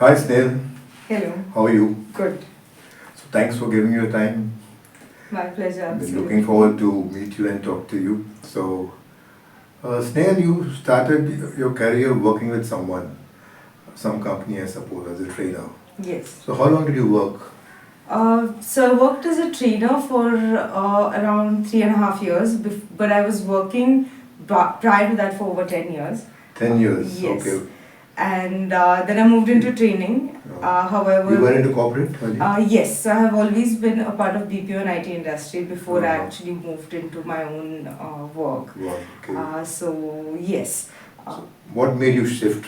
Hi Snehal, Hello. how are you? Good. So thanks for giving your time. My pleasure. Been Absolutely. looking forward to meet you and talk to you. So, Snehal, you started your career working with some company, I suppose, as a trainer. Yes. So how long did you work? So I worked as a trainer for around 3.5 years, but I was working prior to that for over 10 years. 10 years. Yes. Okay. And then I moved into training. However, You were into corporate, were you? yes, so I have always been a part of BPO and IT industry before I Uh-huh. actually moved into my own work. Wow, okay. So yes. What made you shift?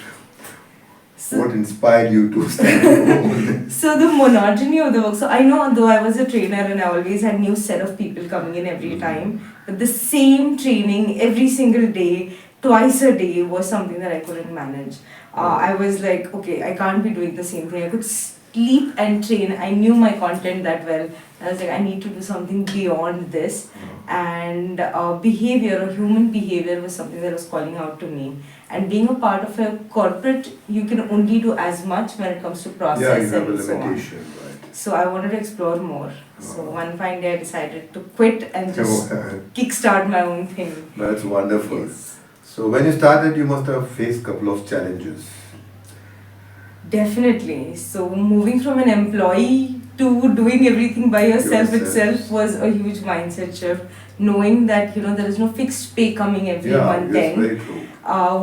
So, What inspired you to start your own? So the monotony of the work. So I know, though I was a trainer and I always had new set of people coming in every time, but the same training every single day, twice a day, was something that I couldn't manage. I was like, okay, I can't be doing the same thing. I could sleep and train. I knew my content that well. I was like, I need to do something beyond this. And behavior, or human behavior, was something that was calling out to me. And being a part of a corporate, you can only do as much when it comes to Yeah, process you have a and so on. limitation, right? So I wanted to explore more. So Oh. one fine day I decided to quit and just kickstart my own thing. That's wonderful. Yes. So when you started, you must have faced a couple of challenges. Definitely. So moving from an employee to doing everything by yourself Yourself. itself was a huge mindset shift. Knowing that there is no fixed pay coming every month Yes, end very true.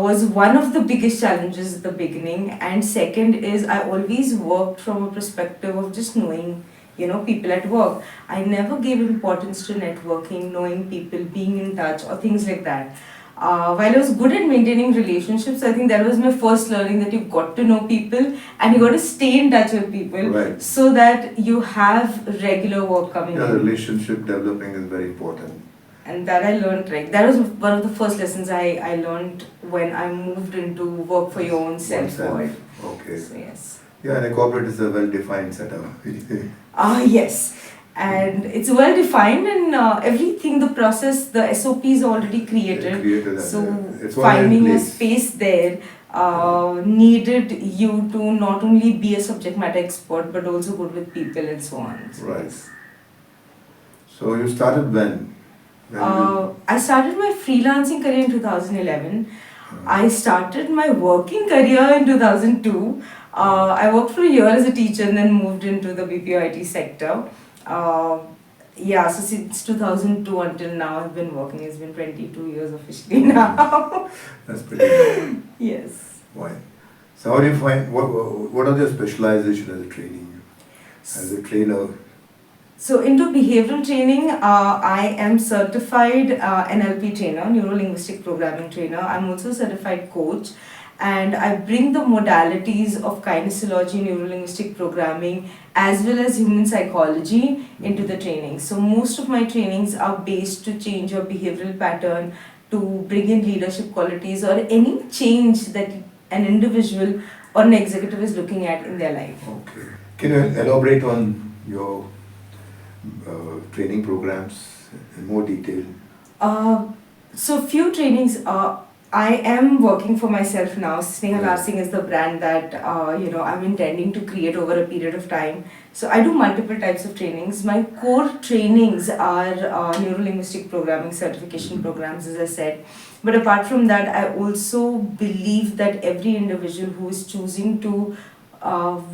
was one of the biggest challenges at the beginning. And second is I always worked from a perspective of just knowing people at work. I never gave importance to networking, knowing people, being in touch, or things like that. While I was good at maintaining relationships, I think that was my first learning, that you've got to know people and you got to stay in touch with people, Right. so that you have regular work coming Yeah, the in. relationship developing is very important. And that I learned, like, that was one of the first lessons I learned when I moved into work for your own self world. Okay. So, yes. Yeah, and a corporate is a well-defined setup. Yes. And it's well defined, and everything, the process, the SOP is already created. So it's already in finding a place. space there needed you to not only be a subject matter expert but also good with people and so on. So Right. yes. So you started when? I started my freelancing career in 2011. I started my working career in 2002. I worked for a year as a teacher and then moved into the BPO IT sector. So since 2002 until now, I've been working. It's been 22 years officially now. That's pretty good. Yes. Why? So how do you find, what are your specialization as a training? As a trainer? So into behavioral training, I am certified NLP trainer, neuro-linguistic programming trainer. I'm also a certified coach, and I bring the modalities of kinesiology, neuro-linguistic programming, as well as human psychology into the training. So most of my trainings are based to change your behavioral pattern, to bring in leadership qualities, or any change that an individual or an executive is looking at in their life. Okay. Can you elaborate on your training programs in more detail? So few trainings. I am working for myself now. Snehal R is the brand that I'm intending to create over a period of time. So I do multiple types of trainings. My core trainings are neuro-linguistic programming certification programs, as I said. But apart from that, I also believe that every individual who is choosing to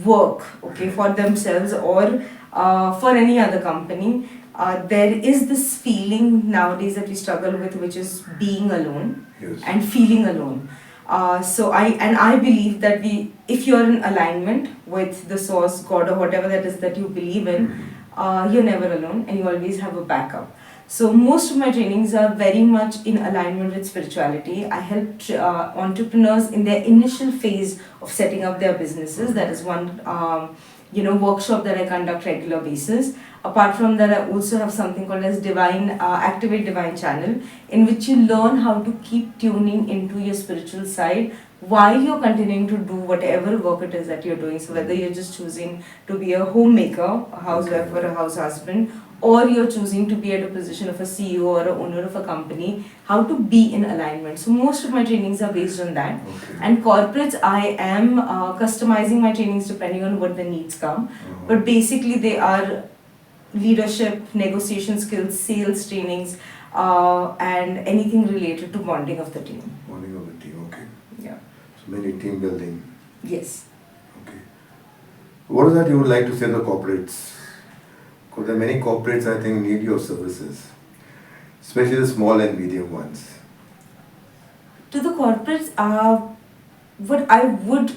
work for themselves or for any other company, there is this feeling nowadays that we struggle with, which is being alone. Yes. And feeling alone. So I believe that if you're in alignment with the source, God, or whatever that is that you believe in, you're never alone and you always have a backup. So most of my trainings are very much in alignment with spirituality. I help entrepreneurs in their initial phase of setting up their businesses. That is one workshop that I conduct regular basis. Apart from that, I also have something called as Activate Divine Channel, in which you learn how to keep tuning into your spiritual side while you're continuing to do whatever work it is that you're doing. So whether you're just choosing to be a homemaker, a housewife, or a house husband, or you're choosing to be at a position of a CEO or a owner of a company, how to be in alignment. So most of my trainings are based on that. Okay. And corporates, I am customizing my trainings depending on what the needs come. But basically they are leadership, negotiation skills, sales trainings, and anything related to bonding of the team. Bonding of the team, okay. Yeah. So mainly team building. Yes. Okay. What is that you would like to say to the corporates? Because there are many corporates I think need your services, especially the small and medium ones. To the corporates, what I would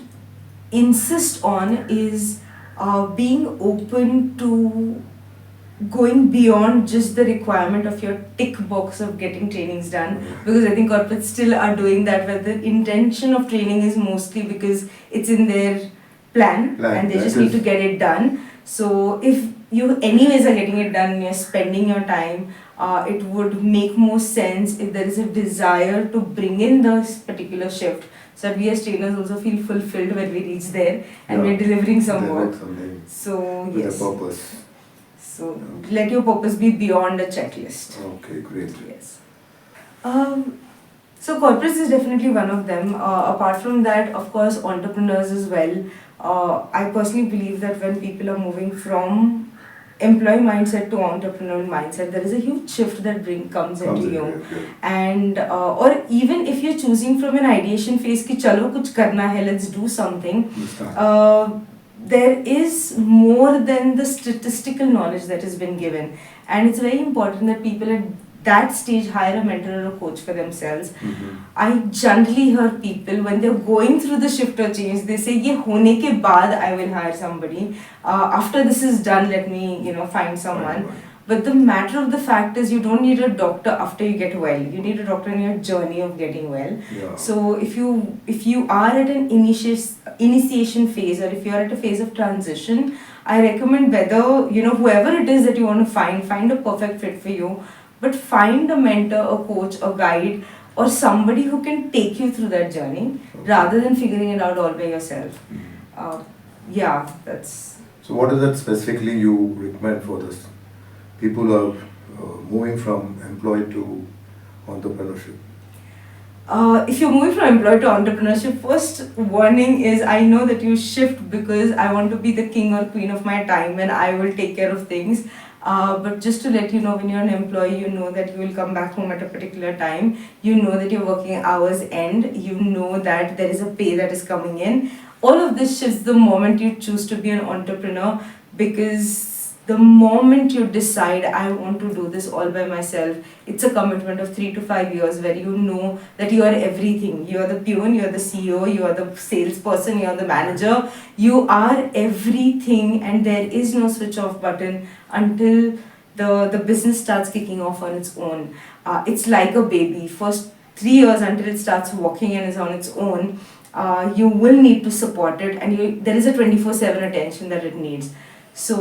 insist on is being open to going beyond just the requirement of your tick box of getting trainings done, because I think corporates still are doing that, where the intention of training is mostly because it's in their plan and they just need to get it done. So if you anyways are getting it done and you're spending your time, it would make more sense if there is a desire to bring in this particular shift, so that we as trainers also feel fulfilled when we reach there and we're delivering some work. So yes. With a purpose. So let your purpose be beyond a checklist. Okay, great. Yes. So corporates is definitely one of them. Apart from that, of course, entrepreneurs as well. I personally believe that when people are moving from employee mindset to entrepreneurial mindset, there is a huge shift that comes into you. And or even if you're choosing from an ideation phase ki chalo kuch karna hai, let's do something. There is more than the statistical knowledge that has been given, and it's very important that people at that stage hire a mentor or a coach for themselves. I generally hear people when they're going through the shift or change, they say, "Ye hone ke baad I will hire somebody. After this is done, let me find someone." But the matter of the fact is, you don't need a doctor after you get well. You need a doctor in your journey of getting well. So if you are at an initiation phase, or if you are at a phase of transition, I recommend whether whoever it is that you want to find a perfect fit for you, but find a mentor, a coach, a guide, or somebody who can take you through that journey, rather than figuring it out all by yourself. Yeah, that's. So what is that specifically you recommend for this? People who are moving from employee to entrepreneurship. If you're moving from employee to entrepreneurship, first warning is, I know that you shift because I want to be the king or queen of my time and I will take care of things. But just to let you know, when you're an employee, you know that you will come back home at a particular time. You know that your working hours end. You know that there is a pay that is coming in. All of this shifts the moment you choose to be an entrepreneur, because the moment you decide, I want to do this all by myself, it's a commitment of 3 to 5 years where you know that you are everything. You are the peon, you are the CEO, you are the salesperson, you are the manager. You are everything, and there is no switch off button until the business starts kicking off on its own. It's like a baby. First 3 years until it starts walking and is on its own, you will need to support it, and there is a 24/7 attention that it needs. So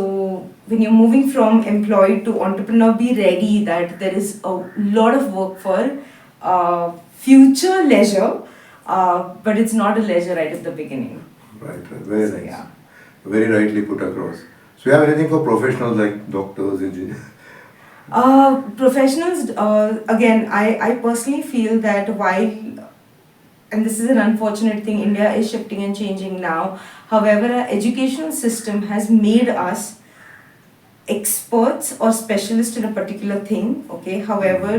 when you're moving from employee to entrepreneur, be ready that there is a lot of work for future leisure, but it's not a leisure right at the beginning. Right. Very nice. Yeah. Very rightly put across. So you have anything for professionals like doctors, engineers? Professionals, again, I personally feel that while, and this is an unfortunate thing, India is shifting and changing now. However, our educational system has made us experts or specialists in a particular thing. Okay. However,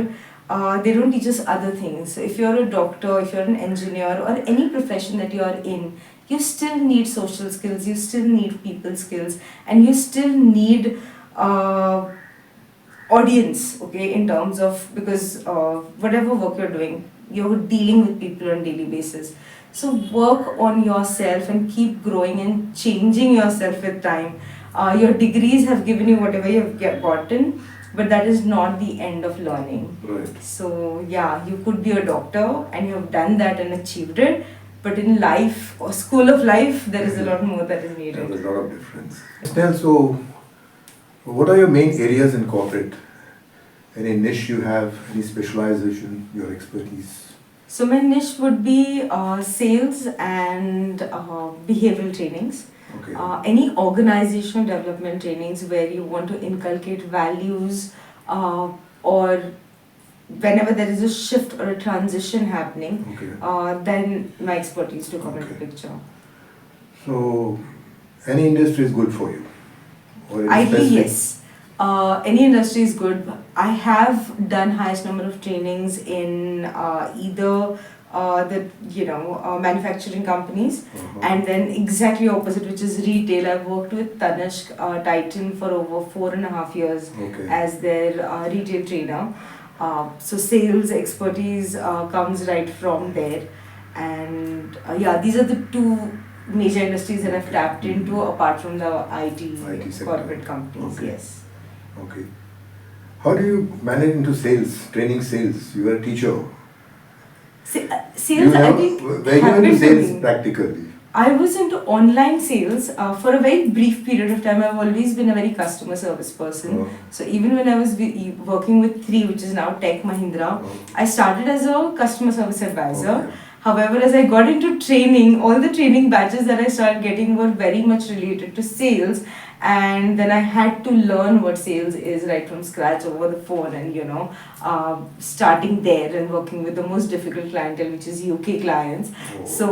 they don't teach us other things. So if you're a doctor, if you're an engineer, or any profession that you are in, you still need social skills, you still need people skills, and you still need audience, okay, in terms of, because whatever work you're doing, you're dealing with people on a daily basis. So work on yourself and keep growing and changing yourself with time. Your degrees have given you whatever you've gotten, but that is not the end of learning. Right. So yeah, you could be a doctor and you have done that and achieved it, but in life or school of life, there is a lot more that is needed. There is a lot of difference. So what are your main areas in corporate? Any niche you have, any specialization, your expertise? So my niche would be sales and behavioral trainings. Okay. Any organizational development trainings where you want to inculcate values, or whenever there is a shift or a transition happening, Okay. then my expertise to come into Okay. picture. So, any industry is good for you? Or any Ideally, specific? yes. Any industry is good. I have done highest number of trainings in either the manufacturing companies, and then exactly opposite, which is retail. I've worked with Tanishq Titan for over 4.5 years Okay. as their retail trainer. So sales expertise comes right from there, and yeah, these are the two major industries that I've tapped into apart from the IT sector. corporate companies. Okay. Yes. Okay. How do you manage into sales, training sales? You are a teacher. Sales, I think, Were you into happened to sales me. practically? I was into online sales for a very brief period of time. I've always been a very customer service person. Oh. So even when I was working with Three, which is now Tech Mahindra, I started as a customer service advisor. Okay. However, as I got into training, all the training batches that I started getting were very much related to sales, and then I had to learn what sales is right from scratch over the phone, and starting there and working with the most difficult clientele, which is UK clients. So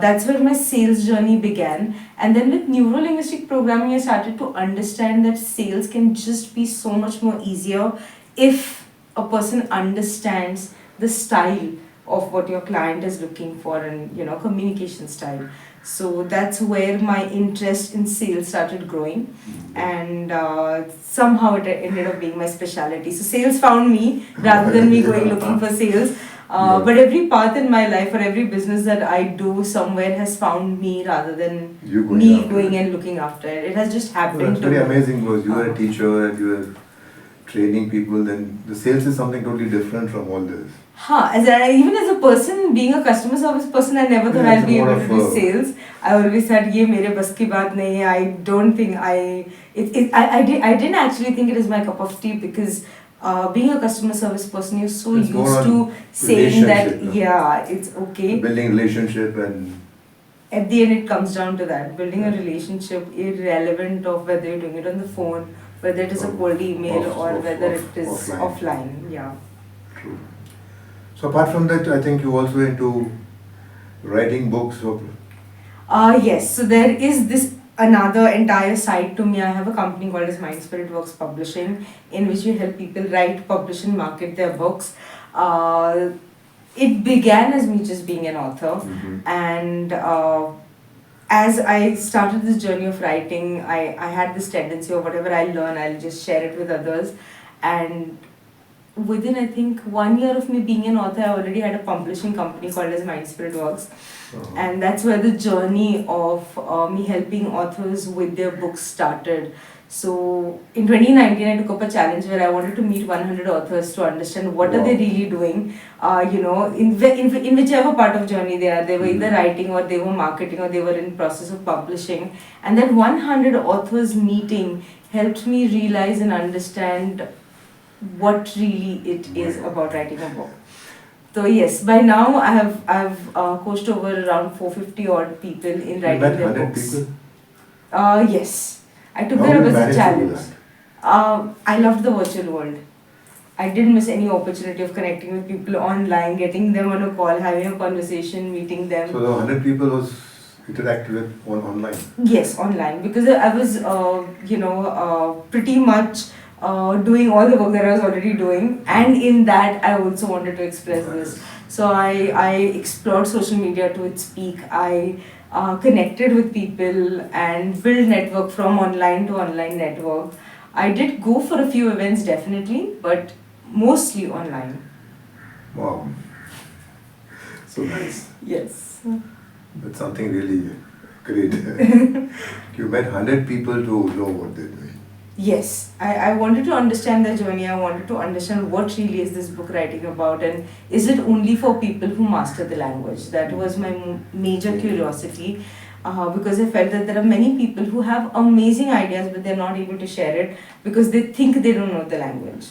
that's where my sales journey began. And then with neuro-linguistic programming, I started to understand that sales can just be so much more easier if a person understands the style of what your client is looking for, and communication style. So that's where my interest in sales started growing, and somehow it ended up being my specialty. So sales found me rather than me going looking for sales. But every path in my life or every business that I do somewhere has found me rather than me going and looking after it. It has just happened. That's very amazing, because you are a teacher and you are training people, then the sales is something totally different from all this. Even as a person, being a customer service person, I never thought I'd be able to do sales. I always said, "Ye mere bas ki baat nahi hai." I don't think I didn't actually think it is my cup of tea, because being a customer service person, you're so It's used to saying that, it's okay. Building relationship, and At the end, it comes down to that. Building a relationship, irrelevant of whether you're doing it on the phone, whether it is a cold email, or whether it is offline. Yeah. True. So apart from that, I think you also into writing books. Yes. So there is this another entire side to me. I have a company called as Mind Spirit Works Publishing, in which we help people write, publish, and market their books. It began as me just being an author, and as I started this journey of writing, I had this tendency of whatever I learn, I'll just share it with others. And within, I think, 1 year of me being an author, I already had a publishing company called as Mind Spirit Works. And that's where the journey of me helping authors with their books started. So in 2019, I took up a challenge where I wanted to meet 100 authors to understand what are they really doing, in whichever part of journey they are. They were either writing, or they were marketing, or they were in process of publishing. And that 100 authors meeting helped me realize and understand what really it is about writing a book. So yes, by now I've coached over around 450 odd people in writing their books. People? Yes. I took that up as a challenge. I loved the virtual world. I didn't miss any opportunity of connecting with people online, getting them on a call, having a conversation, meeting them. So the 100 people was interacted with online? Yes, online. Because I was, pretty much doing all the work that I was already doing. And in that, I also wanted to express this. So I explored social media to its peak. I connected with people and build network from online to online network. I did go for a few events, definitely, but mostly online. Wow. So nice. Yes. That's something really great. You met 100 people to know what they're doing. Yes, I wanted to understand the journey. I wanted to understand what really is this book writing about, and is it only for people who master the language? That was my major curiosity. because I felt that there are many people who have amazing ideas but they're not able to share it because they think they don't know the language.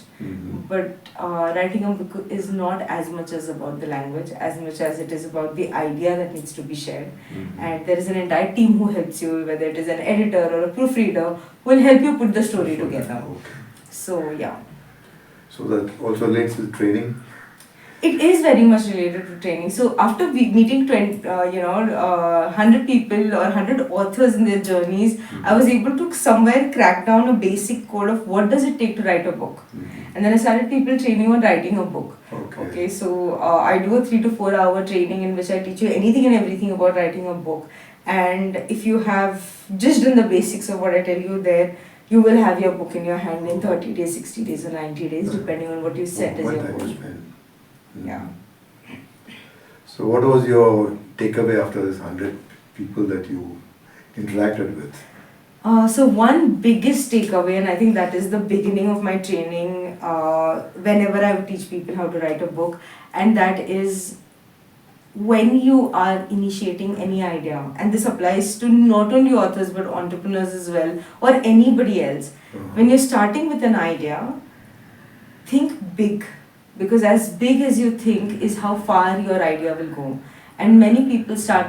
But writing a book is not as much as about the language as much as it is about the idea that needs to be shared. And there is an entire team who helps you, whether it is an editor or a proofreader, who will help you put the story together. So yeah. So that also relates with training. It is very much related to training. So after meeting 100 people or 100 authors in their journeys, I was able to somewhere crack down a basic code of what does it take to write a book. And then I started people training on writing a book. Okay, so I do a 3 to 4 hour training in which I teach you anything and everything about writing a book. And if you have just done the basics of what I tell you there, you will have your book in your hand in 30 days, 60 days or 90 days depending on what you set as your goal. Yeah. So what was your takeaway after this 100 people that you interacted with? So one biggest takeaway, and I think that is the beginning of my training whenever I would teach people how to write a book, and that is when you are initiating any idea, and this applies to not only authors but entrepreneurs as well, or anybody else. When you're starting with an idea, think big. Because as big as you think is how far your idea will go. And many people start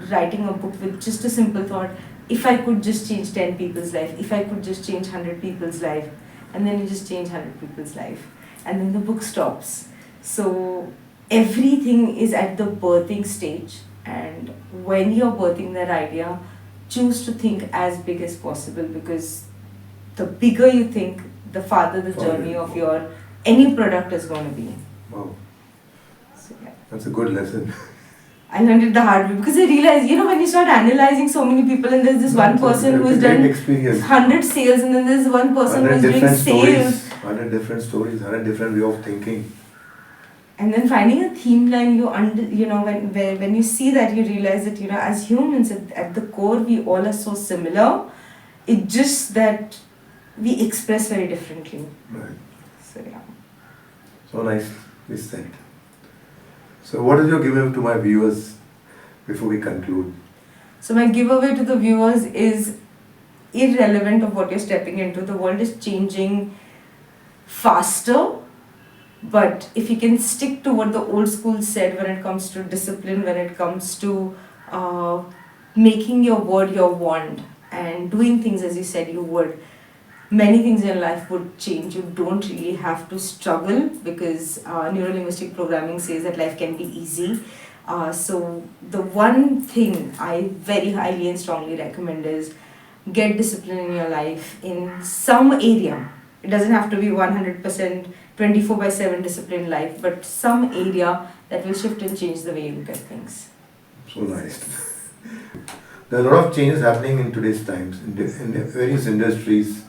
writing a book with just a simple thought, if I could just change 10 people's life, if I could just change 100 people's life, and then you just change 100 people's life. And then the book stops. So everything is at the birthing stage. And when you're birthing that idea, choose to think as big as possible, because the bigger you think, the farther the journey of your any product is going to be. Wow. So, yeah. That's a good lesson. I learned it the hard way because I realized, when you start analyzing so many people and there's this one person who has done 100 sales and then there's one person who is doing sales. 100 different stories, 100 different way of thinking. And then finding a theme line, when you see that, you realize that, as humans at the core, we all are so similar. It's just that we express very differently. Right. So, yeah. So nicely said. So what is your giveaway to my viewers before we conclude? So my giveaway to the viewers is irrelevant of what you're stepping into. The world is changing faster, but if you can stick to what the old school said when it comes to discipline, when it comes to making your word your wand and doing things as you said you would, many things in life would change. You don't really have to struggle because neuro-linguistic programming says that life can be easy. So the one thing I very highly and strongly recommend is get discipline in your life in some area. It doesn't have to be 100% 24/7 disciplined life, but some area that will shift and change the way you look at things. So nice. There are a lot of changes happening in today's times in various industries.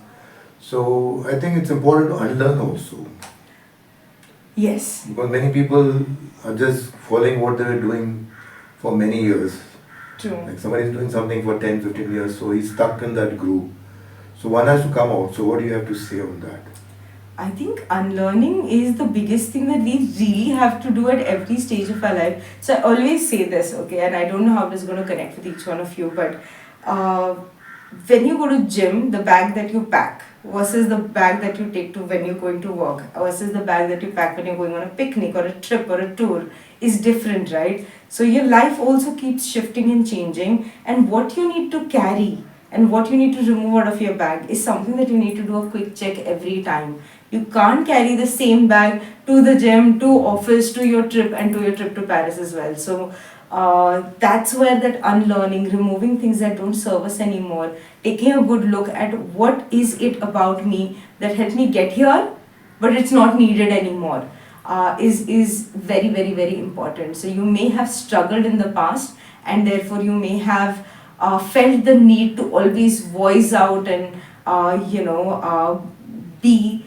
So I think it's important to unlearn also. Yes. Because many people are just following what they were doing for many years. True. Like somebody is doing something for 10, 15 years, so he's stuck in that groove. So one has to come out. So what do you have to say on that? I think unlearning is the biggest thing that we really have to do at every stage of our life. So I always say this, okay, and I don't know how this is going to connect with each one of you, but when you go to gym, the bag that you pack versus the bag that you take to when you're going to work versus the bag that you pack when you're going on a picnic or a trip or a tour is different, right? So your life also keeps shifting and changing, and what you need to carry and what you need to remove out of your bag is something that you need to do a quick check every time. You can't carry the same bag to the gym, to office, to your trip and to your trip to Paris as well. So that's where that unlearning, removing things that don't serve us anymore, taking a good look at what is it about me that helped me get here, but it's not needed anymore, is very, very, very important. So you may have struggled in the past, and therefore you may have felt the need to always voice out and be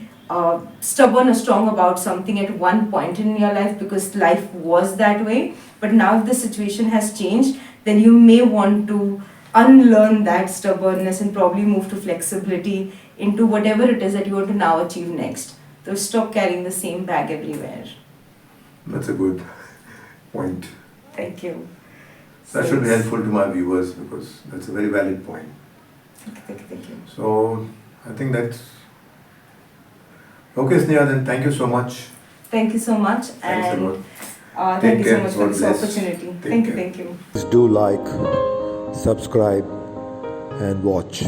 stubborn or strong about something at one point in your life because life was that way. But now if the situation has changed, then you may want to unlearn that stubbornness and probably move to flexibility into whatever it is that you want to now achieve next. So stop carrying the same bag everywhere. That's a good point. Thank you. That should be it's- helpful to my viewers because that's a very valid point. Thank you. So I think that's okay, Sneha. Then thank you so much. Thank you so much. Thanks a lot. Thank you care. so much for God this bless. opportunity. Take care. Thank you. Please do like, subscribe, and watch.